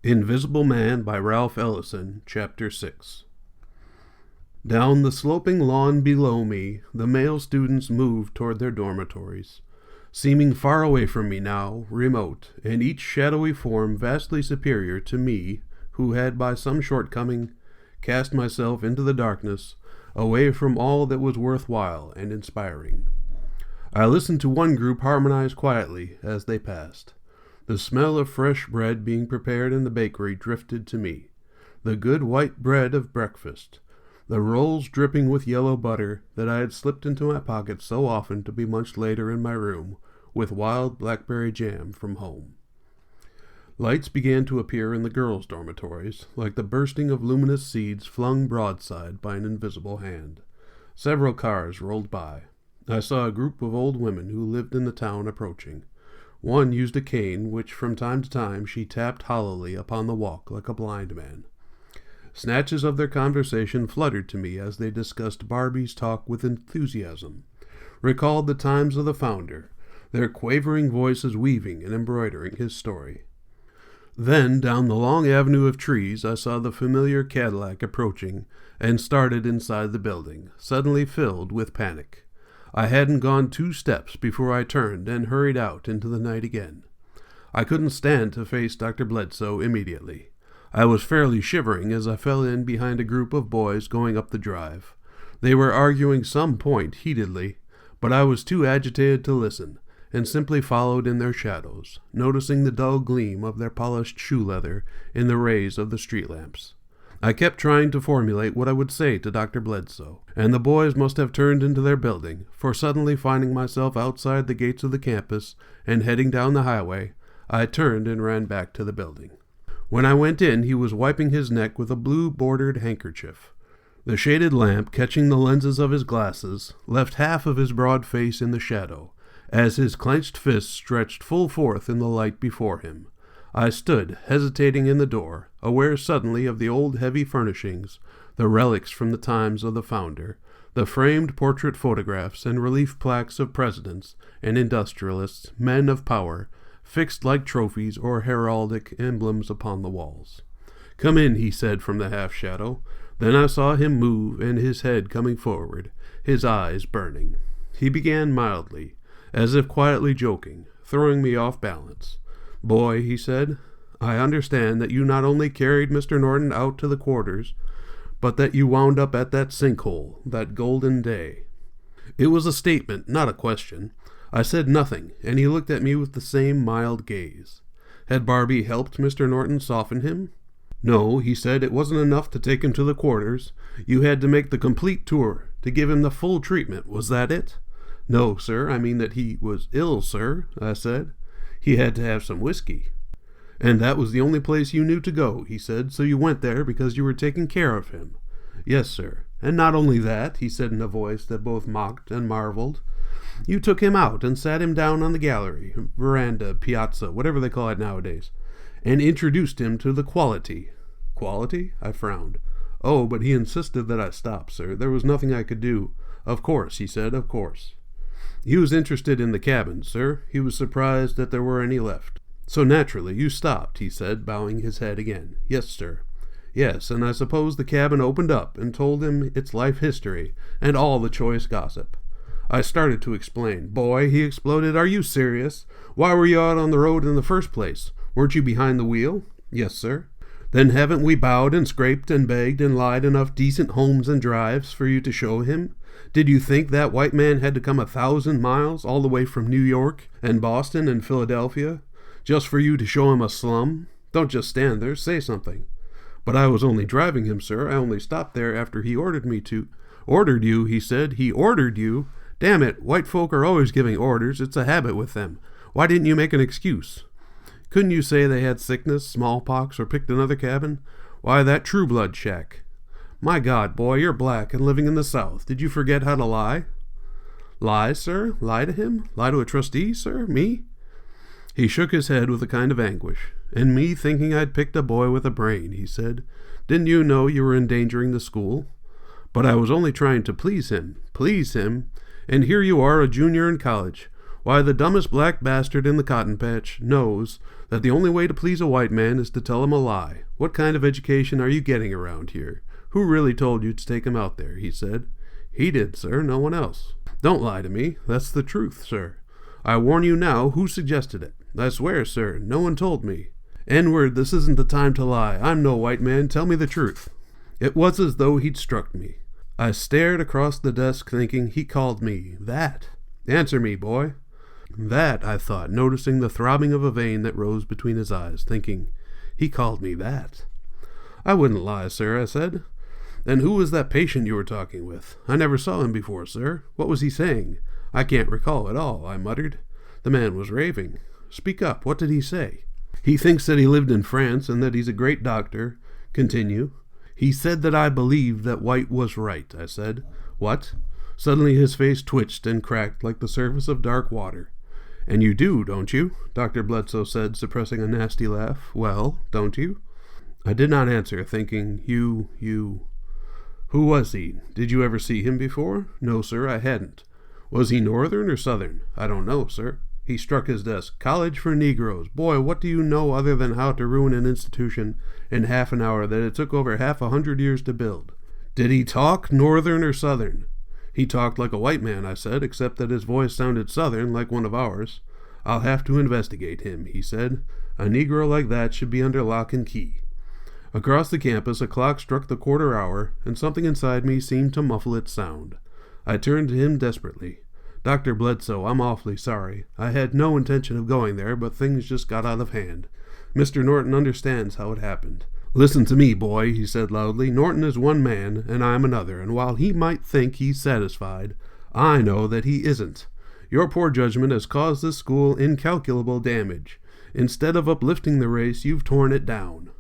Invisible Man by Ralph Ellison, Chapter 6. Down the sloping lawn below me, the male students moved toward their dormitories, seeming far away from me now, remote, and each shadowy form vastly superior to me, who had by some shortcoming cast myself into the darkness, away from all that was worthwhile and inspiring. I listened to one group harmonize quietly as they passed. The smell of fresh bread being prepared in the bakery drifted to me, the good white bread of breakfast, the rolls dripping with yellow butter that I had slipped into my pocket so often to be munched later in my room with wild blackberry jam from home. Lights began to appear in the girls' dormitories, like the bursting of luminous seeds flung broadside by an invisible hand. Several cars rolled by. I saw a group of old women who lived in the town approaching. One used a cane, which from time to time she tapped hollowly upon the walk like a blind man. Snatches of their conversation fluttered to me as they discussed Barbie's talk with enthusiasm, recalled the times of the founder, their quavering voices weaving and embroidering his story. Then, down the long avenue of trees, I saw the familiar Cadillac approaching and started inside the building, suddenly filled with panic. I hadn't gone 2 steps before I turned and hurried out into the night again. I couldn't stand to face Dr. Bledsoe immediately. I was fairly shivering as I fell in behind a group of boys going up the drive. They were arguing some point heatedly, but I was too agitated to listen, and simply followed in their shadows, noticing the dull gleam of their polished shoe leather in the rays of the street lamps. I kept trying to formulate what I would say to Dr. Bledsoe, and the boys must have turned into their building, for suddenly finding myself outside the gates of the campus and heading down the highway, I turned and ran back to the building. When I went in, he was wiping his neck with a blue-bordered handkerchief. The shaded lamp, catching the lenses of his glasses, left half of his broad face in the shadow, as his clenched fists stretched full forth in the light before him. I stood, hesitating in the door, aware suddenly of the old heavy furnishings, the relics from the times of the founder, the framed portrait photographs and relief plaques of presidents and industrialists, men of power, fixed like trophies or heraldic emblems upon the walls. "Come in," he said from the half-shadow. Then I saw him move, and his head coming forward, his eyes burning. He began mildly, as if quietly joking, throwing me off balance. "Boy," he said, "I understand that you not only carried Mr. Norton out to the quarters, but that you wound up at that sinkhole, that golden day." It was a statement, not a question. I said nothing, and he looked at me with the same mild gaze. Had Barbie helped Mr. Norton soften him? "No," he said, "it wasn't enough to take him to the quarters. You had to make the complete tour, to give him the full treatment. Was that it?" "No, sir, I mean that he was ill, sir," I said. "He had to have some whiskey." "And that was the only place you knew to go," he said, "so you went there because you were taking care of him." "Yes, sir. And not only that," he said in a voice that both mocked and marveled, "you took him out and sat him down on the gallery, veranda, piazza, whatever they call it nowadays, and introduced him to the quality." "Quality?" I frowned. "Oh, but he insisted that I stop, sir. There was nothing I could do." "Of course," he said, "of course." "He was interested in the cabins, sir. He was surprised that there were any left. So naturally you stopped," he said, bowing his head again. "Yes, sir." "Yes, and I suppose the cabin opened up and told him its life history and all the choice gossip." I started to explain. "Boy," he exploded, "are you serious? Why were you out on the road in the first place? Weren't you behind the wheel?" "Yes, sir." "Then haven't we bowed and scraped and begged and lied enough decent homes and drives for you to show him? Did you think that white man had to come 1,000 miles, all the way from New York and Boston and Philadelphia, just for you to show him a slum? Don't just stand there, say something." "But I was only driving him, sir. I only stopped there after he ordered me to." "Ordered you," he said. "He ordered you? Damn it, white folk are always giving orders. It's a habit with them. Why didn't you make an excuse? Couldn't you say they had sickness, smallpox, or picked another cabin? Why, that True Blood shack. My God, boy, you're black and living in the South. Did you forget how to lie?" "Lie, sir? Lie to him? Lie to a trustee, sir? Me?" He shook his head with a kind of anguish. "And me thinking I'd picked a boy with a brain," he said. "Didn't you know you were endangering the school?" "But I was only trying to please him." "Please him? And here you are, a junior in college. Why, the dumbest black bastard in the cotton patch knows that the only way to please a white man is to tell him a lie. What kind of education are you getting around here? Who really told you to take him out there? He said. He did, sir, no one else. Don't lie to me. That's the truth, sir. I warn you now, who suggested it? I swear, sir, no one told me. N-word, this isn't the time to lie. I'm no white man. Tell me the truth. It was as though he'd struck me. I stared across the desk thinking, he called me that. Answer me, boy. That, I thought, noticing the throbbing of a vein that rose between his eyes, thinking, he called me that. I wouldn't lie, sir, I said. Then who was that patient you were talking with? I never saw him before, sir. What was he saying? I can't recall at all, I muttered. The man was raving. Speak up. What did he say? He thinks that he lived in France and that he's a great doctor. Continue. He said that I believed that white was right, I said. What? Suddenly his face twitched and cracked like the surface of dark water. And you do, don't you? Dr. Bledsoe said, suppressing a nasty laugh. Well, don't you? I did not answer, thinking, you... Who was he? Did you ever see him before? No, sir, I hadn't. Was he Northern or Southern? I don't know, sir. He struck his desk. College for Negroes. Boy, what do you know other than how to ruin an institution in half an hour that it took over 100 years to build? Did he talk Northern or Southern? He talked like a white man, I said, except that his voice sounded Southern, like one of ours. I'll have to investigate him, he said. A Negro like that should be under lock and key. Across the campus, a clock struck the quarter hour, and something inside me seemed to muffle its sound. I turned to him desperately. Dr. Bledsoe, I'm awfully sorry. I had no intention of going there, but things just got out of hand. Mr. Norton understands how it happened. Listen to me, boy, he said loudly. Norton is one man, and I'm another, and while he might think he's satisfied, I know that he isn't. Your poor judgment has caused this school incalculable damage. Instead of uplifting the race, you've torn it down.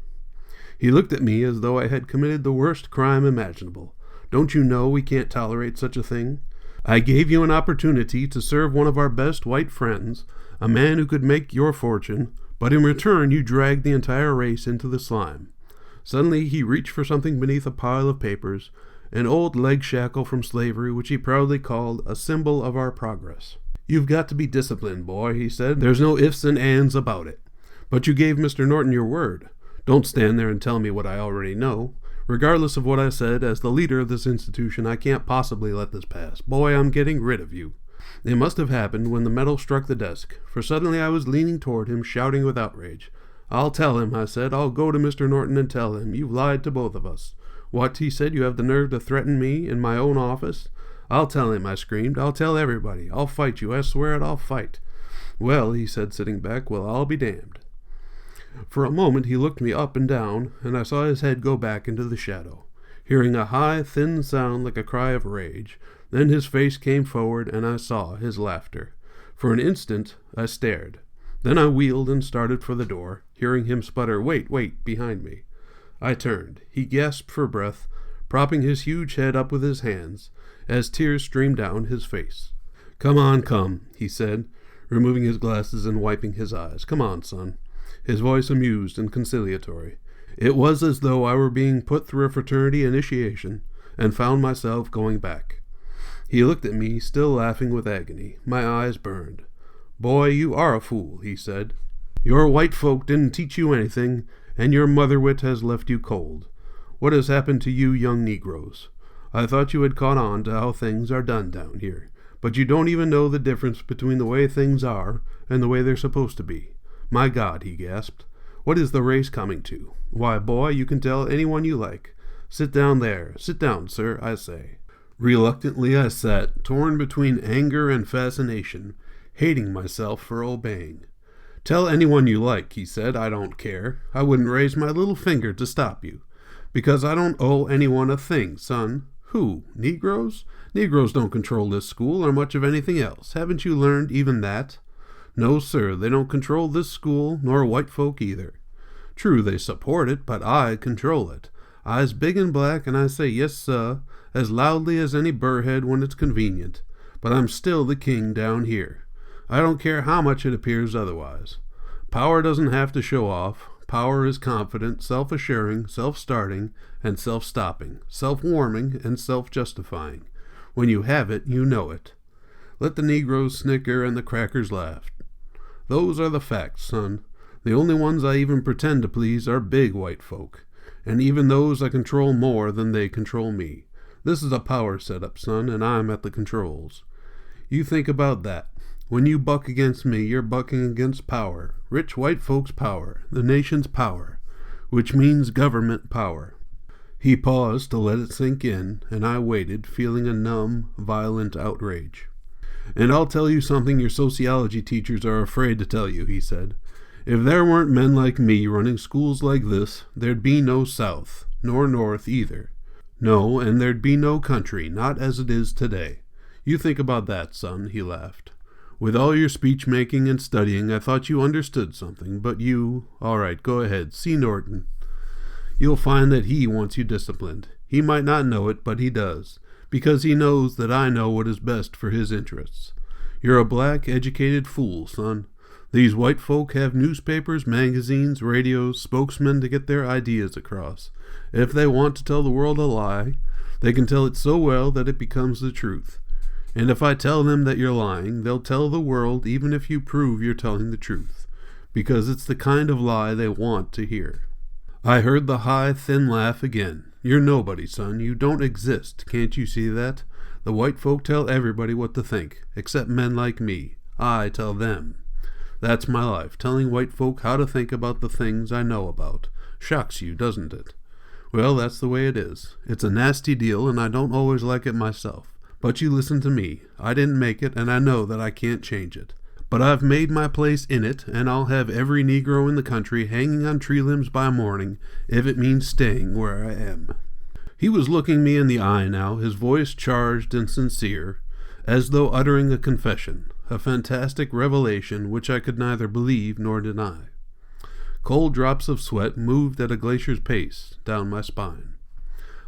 He looked at me as though I had committed the worst crime imaginable. Don't you know we can't tolerate such a thing? I gave you an opportunity to serve one of our best white friends, a man who could make your fortune, but in return you dragged the entire race into the slime. Suddenly he reached for something beneath a pile of papers, an old leg shackle from slavery which he proudly called a symbol of our progress. You've got to be disciplined, boy, he said. There's no ifs and ands about it. But you gave Mr. Norton your word. Don't stand there and tell me what I already know. Regardless of what I said, as the leader of this institution, I can't possibly let this pass. Boy, I'm getting rid of you. It must have happened when the metal struck the desk, for suddenly I was leaning toward him, shouting with outrage. I'll tell him, I said. I'll go to Mr. Norton and tell him. You've lied to both of us. What, he said, you have the nerve to threaten me in my own office? I'll tell him, I screamed. I'll tell everybody. I'll fight you. I swear it, I'll fight. Well, he said, sitting back, well, I'll be damned. For a moment he looked me up and down, and I saw his head go back into the shadow, hearing a high, thin sound like a cry of rage. Then his face came forward, and I saw his laughter. For an instant I stared. Then I wheeled and started for the door, hearing him sputter, "Wait, wait," behind me. I turned. He gasped for breath, propping his huge head up with his hands, as tears streamed down his face. "Come on, come," he said, removing his glasses and wiping his eyes. "Come on, son." His voice amused and conciliatory. It was as though I were being put through a fraternity initiation, and found myself going back. He looked at me, still laughing with agony. My eyes burned. "Boy, you are a fool," he said. "Your white folk didn't teach you anything, and your mother-wit has left you cold. What has happened to you young Negroes? I thought you had caught on to how things are done down here, but you don't even know the difference between the way things are and the way they're supposed to be. My God," he gasped, "what is the race coming to? Why, boy, you can tell anyone you like. Sit down there. Sit down, sir, I say." Reluctantly I sat, torn between anger and fascination, hating myself for obeying. "Tell anyone you like," he said. "I don't care. I wouldn't raise my little finger to stop you, because I don't owe anyone a thing, son." "Who? Negroes? Negroes don't control this school or much of anything else. Haven't you learned even that?" "No, sir, they don't control this school, nor white folk either." "True, they support it, but I control it. I's big and black, and I say yes, sir, as loudly as any burrhead when it's convenient. But I'm still the king down here. I don't care how much it appears otherwise. Power doesn't have to show off. Power is confident, self-assuring, self-starting, and self-stopping, self-warming, and self-justifying. When you have it, you know it. Let the Negroes snicker and the crackers laugh. Those are the facts, son. The only ones I even pretend to please are big white folk, and even those I control more than they control me. This is a power setup, son, and I'm at the controls. You think about that. When you buck against me, you're bucking against power. Rich white folks' power. The nation's power. Which means government power. He paused to let it sink in, and I waited, feeling a numb, violent outrage. And I'll tell you something your sociology teachers are afraid to tell you, he said. If there weren't men like me running schools like this, there'd be no South, nor North either. No, and there'd be no country, not as it is today. You think about that, son, he laughed. With all your speech-making and studying, I thought you understood something, but you... All right, go ahead, see Norton. You'll find that he wants you disciplined. He might not know it, but he does, because he knows that I know what is best for his interests. You're a black, educated fool, son. These white folk have newspapers, magazines, radios, spokesmen to get their ideas across. If they want to tell the world a lie, they can tell it so well that it becomes the truth. And if I tell them that you're lying, they'll tell the world even if you prove you're telling the truth, because it's the kind of lie they want to hear. I heard the high, thin laugh again. You're nobody, son. You don't exist. Can't you see that? The white folk tell everybody what to think, except men like me. I tell them. That's my life, telling white folk how to think about the things I know about. Shocks you, doesn't it? Well, that's the way it is. It's a nasty deal, and I don't always like it myself. But you listen to me. I didn't make it, and I know that I can't change it. But I've made my place in it, and I'll have every Negro in the country hanging on tree limbs by morning, if it means staying where I am. He was looking me in the eye now, his voice charged and sincere, as though uttering a confession, a fantastic revelation which I could neither believe nor deny. Cold drops of sweat moved at a glacier's pace down my spine.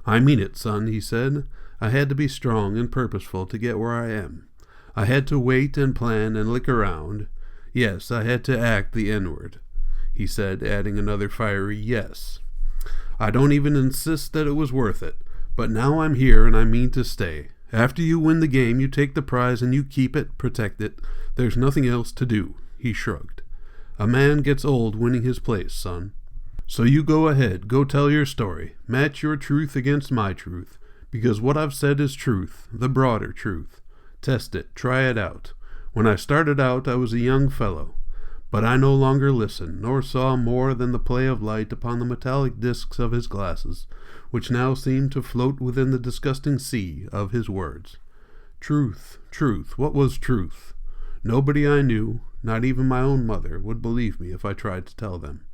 I mean it, son, he said. I had to be strong and purposeful to get where I am. I had to wait and plan and look around. Yes, I had to act the N-word, he said, adding another fiery yes. I don't even insist that it was worth it, but now I'm here and I mean to stay. After you win the game, you take the prize and you keep it, protect it. There's nothing else to do, he shrugged. A man gets old winning his place, son. So you go ahead, go tell your story. Match your truth against my truth, because what I've said is truth, the broader truth. Test it, try it out. When I started out, I was a young fellow, but I no longer listened, nor saw more than the play of light upon the metallic discs of his glasses, which now seemed to float within the disgusting sea of his words. Truth, truth, what was truth? Nobody I knew, not even my own mother, would believe me if I tried to tell them.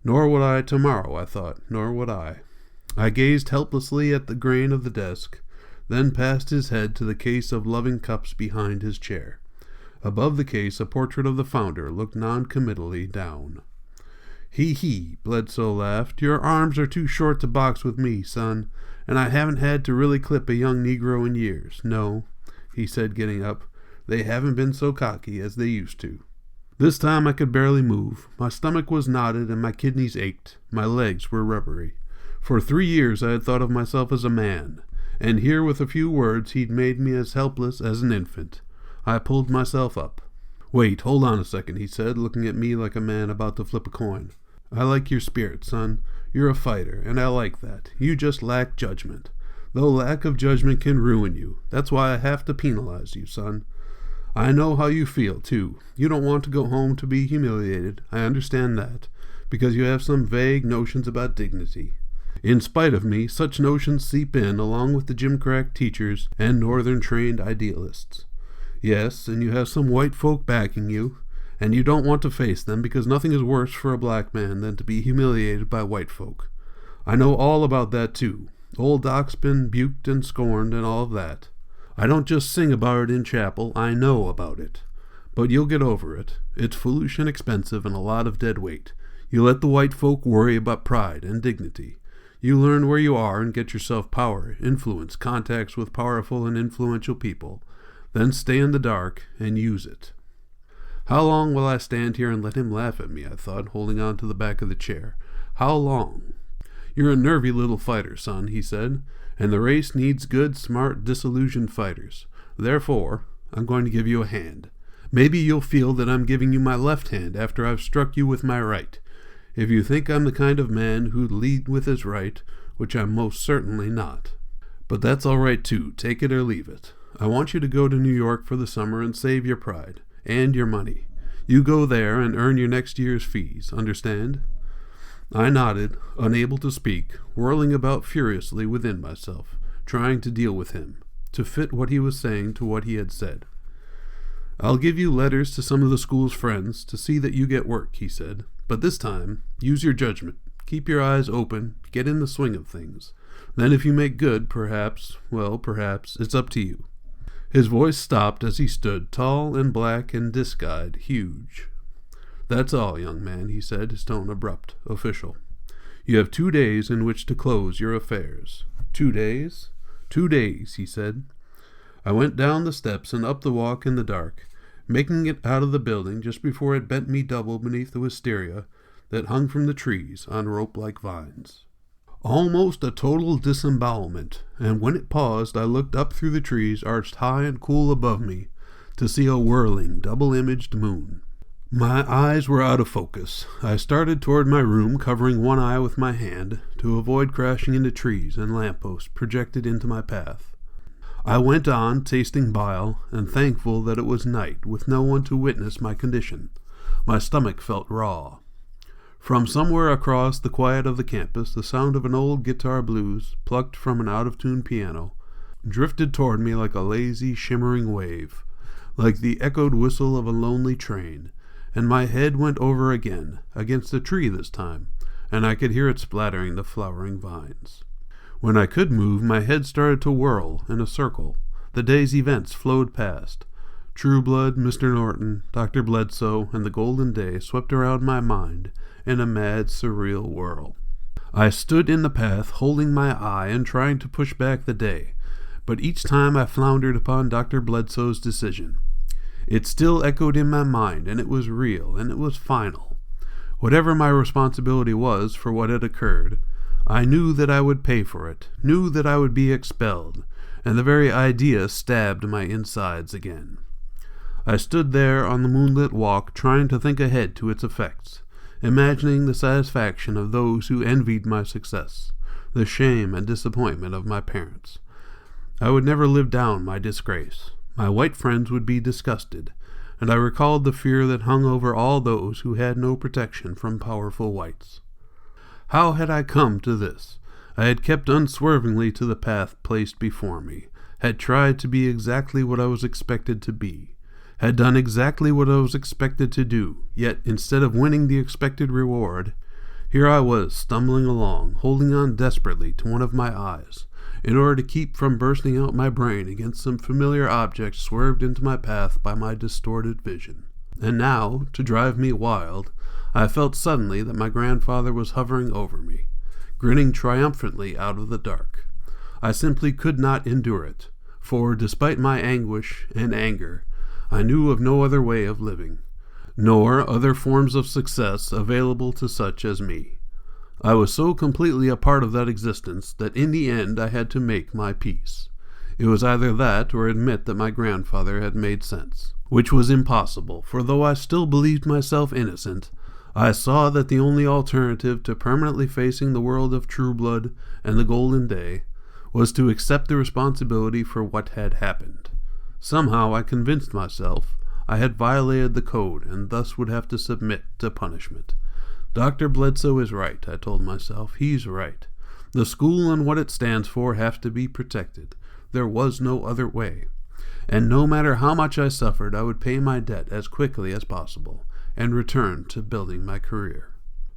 Nor would I tomorrow, I thought, nor would I. I gazed helplessly at the grain of the desk, then passed his head to the case of loving cups behind his chair. Above the case, a portrait of the founder looked non-committally down. He, Bledsoe laughed. Your arms are too short to box with me, son, and I haven't had to really clip a young Negro in years. No, he said, getting up. They haven't been so cocky as they used to. This time I could barely move. My stomach was knotted and my kidneys ached. My legs were rubbery. For 3 years I had thought of myself as a man, and here with a few words he'd made me as helpless as an infant. I pulled myself up. Wait, hold on a second, he said, looking at me like a man about to flip a coin. I like your spirit, son. You're a fighter, and I like that. You just lack judgment. Though lack of judgment can ruin you. That's why I have to penalize you, son. I know how you feel, too. You don't want to go home to be humiliated. I understand that, because you have some vague notions about dignity. In spite of me, such notions seep in along with the gimcrack teachers and northern-trained idealists. Yes, and you have some white folk backing you, and you don't want to face them because nothing is worse for a black man than to be humiliated by white folk. I know all about that, too. Old Doc's been buked and scorned and all of that. I don't just sing about it in chapel, I know about it. But you'll get over it. It's foolish and expensive and a lot of dead weight. You let the white folk worry about pride and dignity. You learn where you are and get yourself power, influence, contacts with powerful and influential people. Then stay in the dark and use it. How long will I stand here and let him laugh at me, I thought, holding on to the back of the chair. How long? You're a nervy little fighter, son, he said, and the race needs good, smart, disillusioned fighters. Therefore, I'm going to give you a hand. Maybe you'll feel that I'm giving you my left hand after I've struck you with my right. If you think I'm the kind of man who'd lead with his right, which I'm most certainly not. But that's all right too, take it or leave it. I want you to go to New York for the summer and save your pride, and your money. You go there and earn your next year's fees, understand? I nodded, unable to speak, whirling about furiously within myself, trying to deal with him, to fit what he was saying to what he had said. I'll give you letters to some of the school's friends to see that you get work, he said. But this time, use your judgment. Keep your eyes open, get in the swing of things. Then if you make good, perhaps, it's up to you. His voice stopped as he stood, tall and black and disc-eyed, huge. That's all, young man, he said, his tone abrupt, official. You have 2 days in which to close your affairs. 2 days? 2 days, he said. I went down the steps and up the walk in the dark, making it out of the building just before it bent me double beneath the wisteria that hung from the trees on rope-like vines. Almost a total disembowelment, and when it paused I looked up through the trees arched high and cool above me to see a whirling, double-imaged moon. My eyes were out of focus. I started toward my room, covering one eye with my hand, to avoid crashing into trees and lampposts projected into my path. I went on, tasting bile, and thankful that it was night, with no one to witness my condition. My stomach felt raw. From somewhere across the quiet of the campus, the sound of an old guitar blues, plucked from an out-of-tune piano, drifted toward me like a lazy, shimmering wave, like the echoed whistle of a lonely train, and my head went over again, against a tree this time, and I could hear it splattering the flowering vines. When I could move, my head started to whirl in a circle. The day's events flowed past. True Blood, Mr. Norton, Dr. Bledsoe, and the Golden Day swept around my mind in a mad, surreal whirl. I stood in the path, holding my eye and trying to push back the day, but each time I floundered upon Dr. Bledsoe's decision. It still echoed in my mind, and it was real, and it was final. Whatever my responsibility was for what had occurred, I knew that I would pay for it, knew that I would be expelled, and the very idea stabbed my insides again. I stood there on the moonlit walk, trying to think ahead to its effects, imagining the satisfaction of those who envied my success, the shame and disappointment of my parents. I would never live down my disgrace. My white friends would be disgusted, and I recalled the fear that hung over all those who had no protection from powerful whites. How had I come to this? I had kept unswervingly to the path placed before me, had tried to be exactly what I was expected to be, had done exactly what I was expected to do, yet instead of winning the expected reward, here I was stumbling along, holding on desperately to one of my eyes, in order to keep from bursting out my brain against some familiar object swerved into my path by my distorted vision. And now, to drive me wild, I felt suddenly that my grandfather was hovering over me, grinning triumphantly out of the dark. I simply could not endure it, for, despite my anguish and anger, I knew of no other way of living, nor other forms of success available to such as me. I was so completely a part of that existence that in the end I had to make my peace. It was either that or admit that my grandfather had made sense, which was impossible, for though I still believed myself innocent, I saw that the only alternative to permanently facing the world of True Blood and the Golden Day was to accept the responsibility for what had happened. Somehow I convinced myself I had violated the code and thus would have to submit to punishment. Dr. Bledsoe is right, I told myself. He's right. The school and what it stands for have to be protected. There was no other way. And no matter how much I suffered, I would pay my debt as quickly as possible and return to building my career.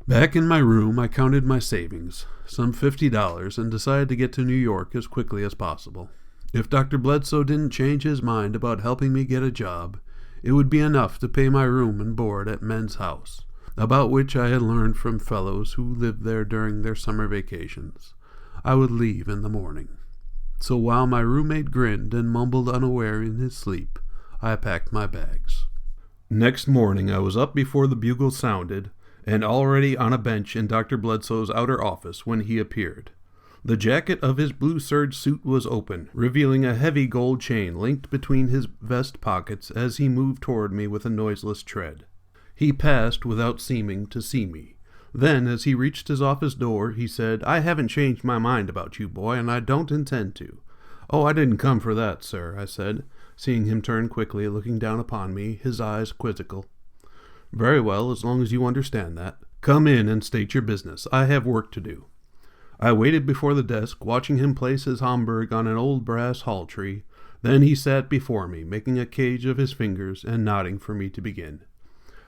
Back in my room, I counted my savings, some $50, and decided to get to New York as quickly as possible. If Dr. Bledsoe didn't change his mind about helping me get a job, it would be enough to pay my room and board at Men's House, about which I had learned from fellows who lived there during their summer vacations. I would leave in the morning. So while my roommate grinned and mumbled unaware in his sleep, I packed my bags. Next morning I was up before the bugle sounded, and already on a bench in Dr. Bledsoe's outer office when he appeared. The jacket of his blue serge suit was open, revealing a heavy gold chain linked between his vest pockets as he moved toward me with a noiseless tread. He passed without seeming to see me. Then, as he reached his office door, he said, "I haven't changed my mind about you, boy, and I don't intend to." "Oh, I didn't come for that, sir," I said, seeing him turn quickly, looking down upon me, his eyes quizzical. "Very well, as long as you understand that. Come in and state your business. I have work to do." I waited before the desk, watching him place his Homburg on an old brass hall tree. Then he sat before me, making a cage of his fingers and nodding for me to begin.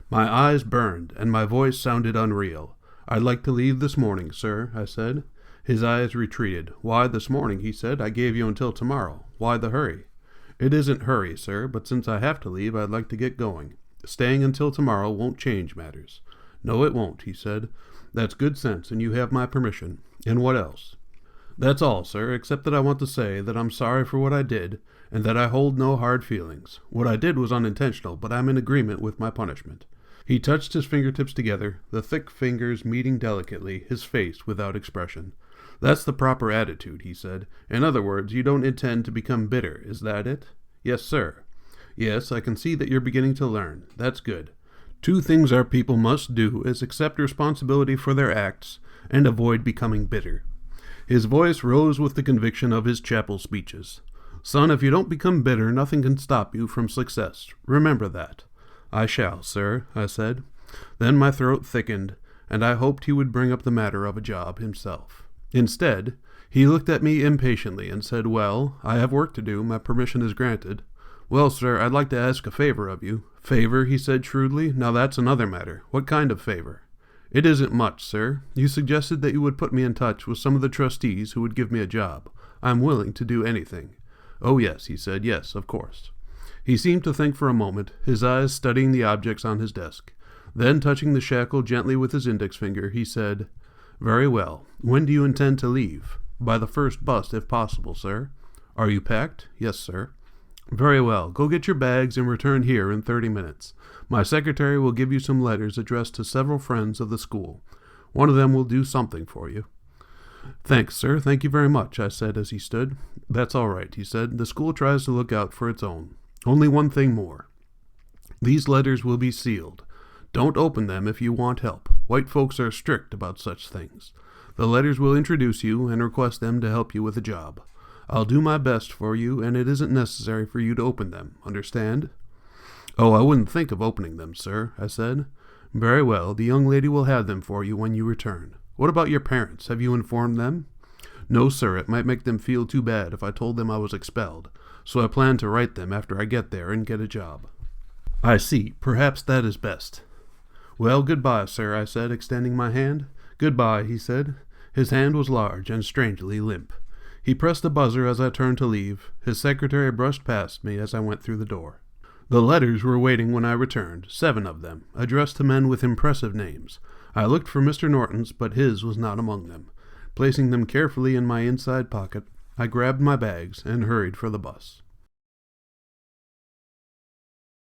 My eyes burned, and my voice sounded unreal. "I'd like to leave this morning, sir," I said. His eyes retreated. "Why this morning?" he said. "I gave you until tomorrow. Why the hurry?" "It isn't hurry, sir, but since I have to leave, I'd like to get going. Staying until tomorrow won't change matters." "No, it won't," he said. "That's good sense, and you have my permission. And what else?" "That's all, sir, except that I want to say that I'm sorry for what I did, and that I hold no hard feelings. What I did was unintentional, but I'm in agreement with my punishment." He touched his fingertips together, the thick fingers meeting delicately, his face without expression. "That's the proper attitude," he said. "In other words, you don't intend to become bitter, is that it?" "Yes, sir." "Yes, I can see that you're beginning to learn. That's good. 2 things our people must do is accept responsibility for their acts and avoid becoming bitter." His voice rose with the conviction of his chapel speeches. "Son, if you don't become bitter, nothing can stop you from success. Remember that." "I shall, sir," I said. Then my throat thickened, and I hoped he would bring up the matter of a job himself. Instead, he looked at me impatiently and said, "Well, I have work to do. My permission is granted." "Well, sir, I'd like to ask a favor of you." "Favor?" he said shrewdly. "Now that's another matter. What kind of favor?" "It isn't much, sir. You suggested that you would put me in touch with some of the trustees who would give me a job. I'm willing to do anything." "Oh, yes," he said. "Yes, of course." He seemed to think for a moment, his eyes studying the objects on his desk. Then, touching the shackle gently with his index finger, he said, "Very well. When do you intend to leave?" "By the first bus, if possible, sir." "Are you packed?" "Yes, sir." "Very well. Go get your bags and return here in 30 minutes. My secretary will give you some letters addressed to several friends of the school. One of them will do something for you." "Thanks, sir. Thank you very much," I said as he stood. "That's all right," he said. "The school tries to look out for its own. Only one thing more. These letters will be sealed. Don't open them if you want help. White folks are strict about such things. The letters will introduce you and request them to help you with a job. I'll do my best for you, and it isn't necessary for you to open them. Understand?" "Oh, I wouldn't think of opening them, sir," I said. "Very well. The young lady will have them for you when you return. What about your parents? Have you informed them?" "No, sir. It might make them feel too bad if I told them I was expelled. So I plan to write them after I get there and get a job." "I see. Perhaps that is best." "Well, goodbye, sir," I said, extending my hand. "Goodbye," he said. His hand was large and strangely limp. He pressed the buzzer as I turned to leave. His secretary brushed past me as I went through the door. The letters were waiting when I returned, 7 of them, addressed to men with impressive names. I looked for Mr. Norton's, but his was not among them. Placing them carefully in my inside pocket, I grabbed my bags and hurried for the bus.